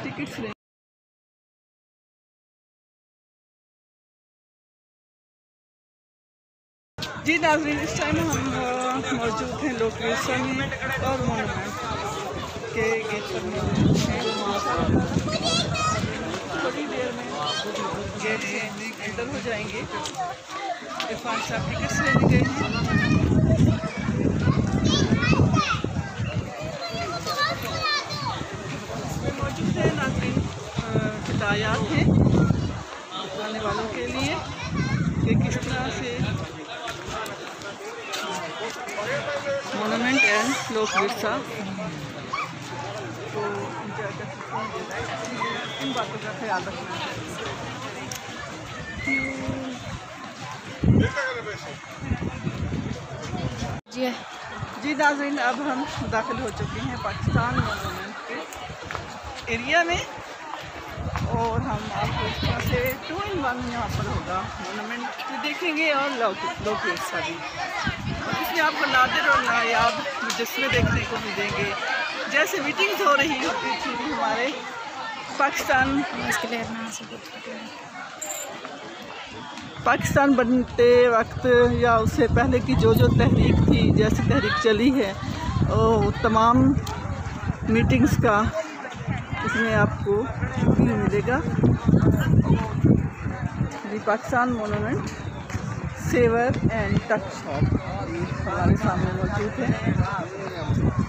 Tickets लें। जी नाज़रीन, इस टाइम हम मौजूद हैं लोकेशन और मोनूमेंट के गेट पर मौजूद हैं। थोड़ी देर में गेट से एंटर हो जाएंगे। इरफान साहब टिकट्स लेने गए हैं। मौजूद है नाज़रीन, हिदायत हैं आने वालों के लिए कि किस तरह से मोनूमेंट एंड लोक विरसा को इन बातों का ख्याल रखना चाहिए। जी नाज़रीन, अब हम दाखिल हो चुके हैं पाकिस्तान मोनूमेंट के एरिया में और हम आपको इस तरह से 2 in 1 यहाँ पर होगा। मोनूमेंट भी देखेंगे और लोक विरसा भी। इसमें आपको नादिर और नायाब मुजस्मे देखने को मिलेंगे। जैसे मीटिंग्स हो रही होती थी हमारे पाकिस्तान बनते वक्त या उससे पहले की जो तहरीक थी, जैसी तहरीक चली है, वो तमाम मीटिंग्स का इसमें आपको व्यू मिलेगा। जी पाकिस्तान मोनूमेंट सेवर एंड टच शॉप हमारे सामने मौजूद है।